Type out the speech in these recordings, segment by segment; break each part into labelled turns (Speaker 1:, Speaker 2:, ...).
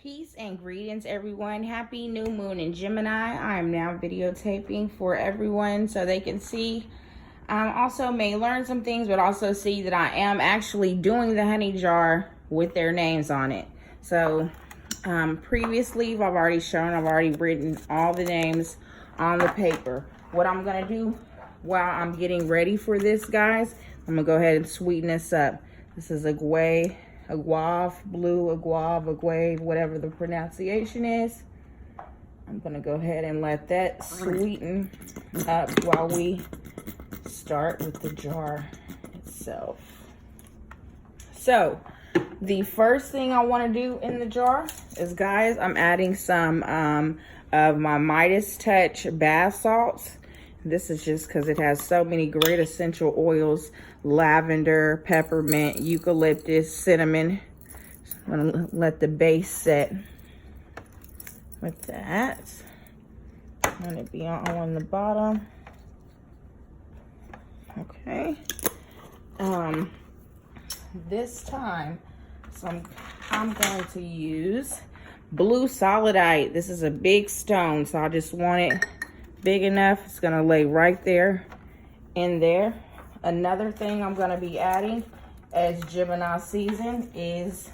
Speaker 1: Peace and greetings, everyone. Happy new moon in Gemini. I am now videotaping for everyone so they can see. Also may learn some things, but also see that I am actually doing the honey jar with their names on it. So previously, I've already written all the names on the paper. What I'm going to do while I'm getting ready for this, guys, I'm going to go ahead and sweeten this up. This is agave, blue, agave, whatever the pronunciation is. I'm going to go ahead and let that sweeten up while we start with the jar itself. So the first thing I want to do in the jar is, guys, I'm adding some of my Midas Touch bath salts. This is just because it has so many great essential oils: lavender, peppermint, eucalyptus, cinnamon. So I'm going to let the base set with that. Let it be all on the bottom. Okay. This time, so I'm going to use blue solidite. This is a big stone, so I just want it big enough. It's gonna lay right there in there. Another thing I'm gonna be adding as Gemini season is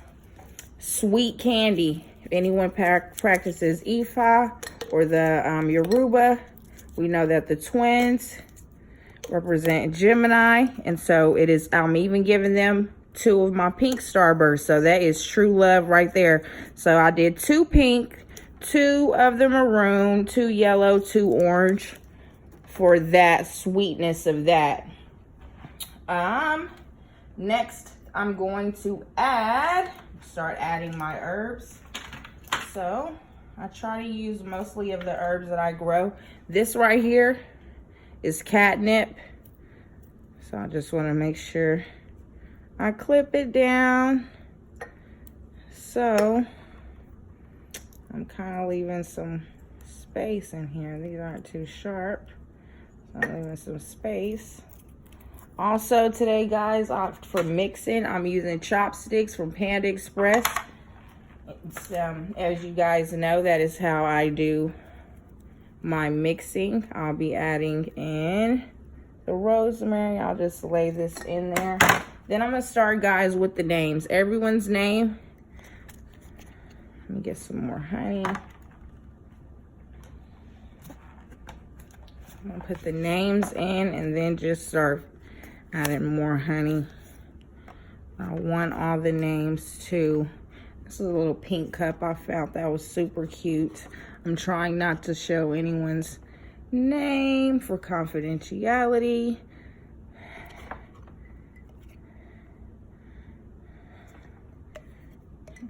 Speaker 1: sweet candy. If anyone practices Ifa or the Yoruba, we know that the twins represent Gemini, and so it is, I'm even giving them 2 of my pink starbursts. So that is true love right there. So I did 2 pink, 2 of the maroon, 2 yellow, 2 orange for that sweetness of that. Next I'm going to start adding my herbs. So I try to use mostly of the herbs that I grow. This right here is catnip. So I just want to make sure I clip it down. So I'm kind of leaving some space in here. These aren't too sharp. So I'm leaving some space. Also today, guys, for mixing, I'm using chopsticks from Panda Express. It's, as you guys know, that is how I do my mixing. I'll be adding in the rosemary. I'll just lay this in there. Then I'm going to start, guys, with the names. Everyone's name. Let me get some more honey. I'm going to put the names in and then just start adding more honey. I want all the names too. This is a little pink cup I found that was super cute. I'm trying not to show anyone's name for confidentiality.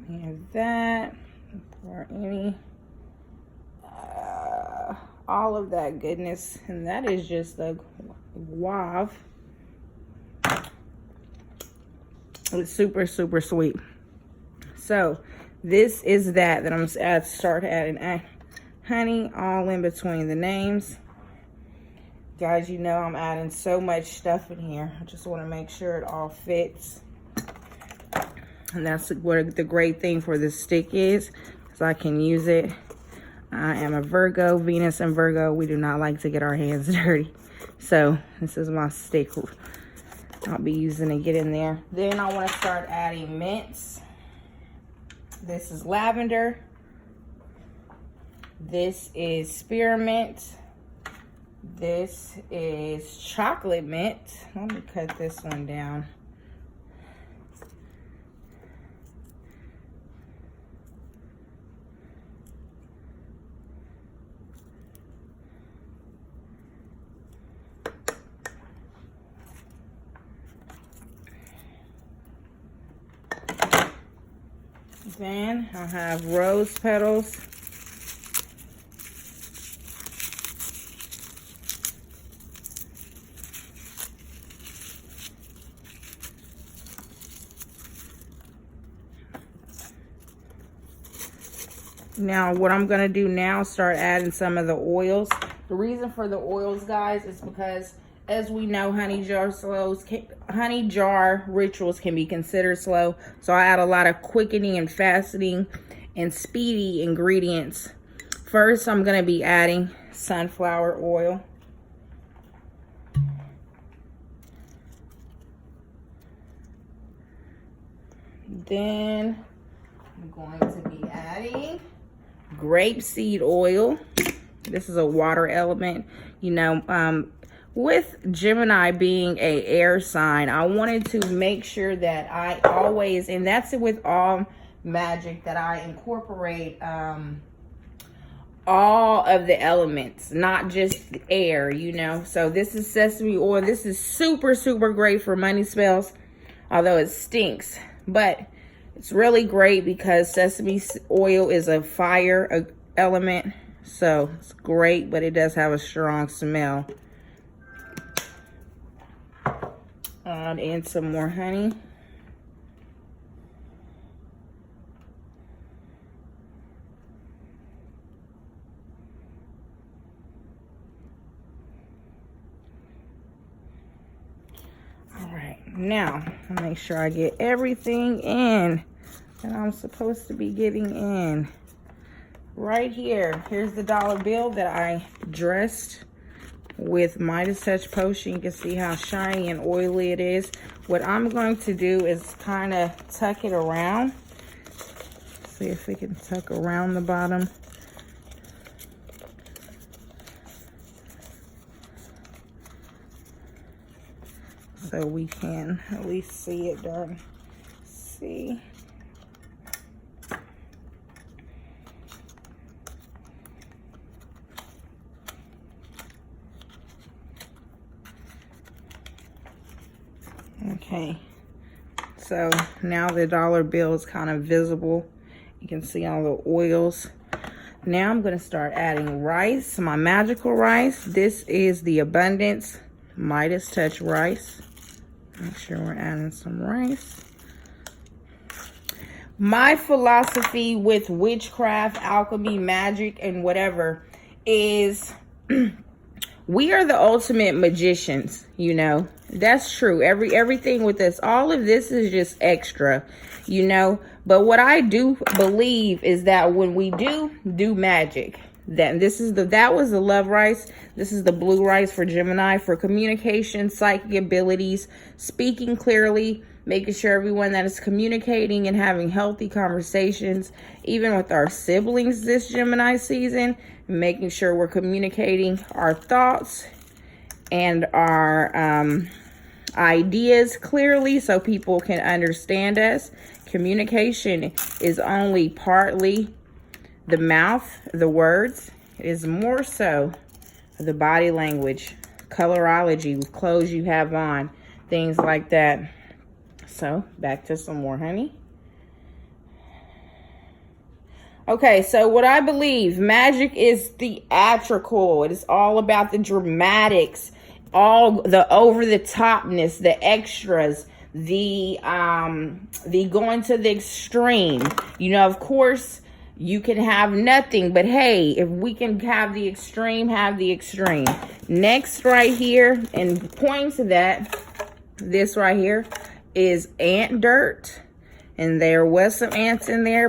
Speaker 1: We have that. Pour any, all of that goodness, and that is just the guave. It's super, super sweet. So this is that I'm gonna start adding honey all in between the names. Guys, you know I'm adding so much stuff in here. I just want to make sure it all fits. And that's what the great thing for this stick is, because I can use it. I am a Virgo, Venus and Virgo. We do not like to get our hands dirty. So this is my stick. I'll be using to get in there. Then I want to start adding mints. This is lavender. This is spearmint. This is chocolate mint. Let me cut this one down. Then I have rose petals. Now what I'm going to do now, start adding some of the oils. The reason for the oils, guys, is because as we know, honey jar rituals can be considered slow. So I add a lot of quickening and fastening and speedy ingredients. First, I'm going to be adding sunflower oil. Then I'm going to be adding grapeseed oil. This is a water element. You know, with Gemini being a air sign, I wanted to make sure that I always, and that's it with all magic, that I incorporate all of the elements, not just air, you know. So this is sesame oil. This is super, super great for money spells, although it stinks. But it's really great because sesame oil is a fire element. So it's great, but it does have a strong smell. Add in some more honey. Now, I'll make sure I get everything in that I'm supposed to be getting in. Right here, here's the dollar bill that I dressed with Midas Touch Potion. You can see how shiny and oily it is. What I'm going to do is kind of tuck it around. See if we can tuck around the bottom. So we can at least see it done. See. Okay. So now the dollar bill is kind of visible. You can see all the oils. Now I'm going to start adding rice, my magical rice. This is the Abundance Midas Touch rice. Make sure we're adding some rice. My philosophy with witchcraft, alchemy, magic, and whatever is we are the ultimate magicians, you know. That's true. Everything with this, all of this is just extra, you know. But what I do believe is that when we do magic, that was the love rice. This is the blue rice for Gemini, for communication, psychic abilities, speaking clearly, making sure everyone that is communicating and having healthy conversations, even with our siblings this Gemini season, making sure we're communicating our thoughts and our ideas clearly so people can understand us. Communication is only partly the mouth, the words. It is more so the body language, colorology, clothes you have on, things like that. So back to some more honey. Okay, so what I believe, magic is theatrical. It is all about the dramatics, all the over-the-topness, the extras, the going to the extreme. You know, of course, you can have nothing, but hey, if we can have the extreme, have the extreme. Next right here, and pointing to that, this right here is ant dirt. And there was some ants in there.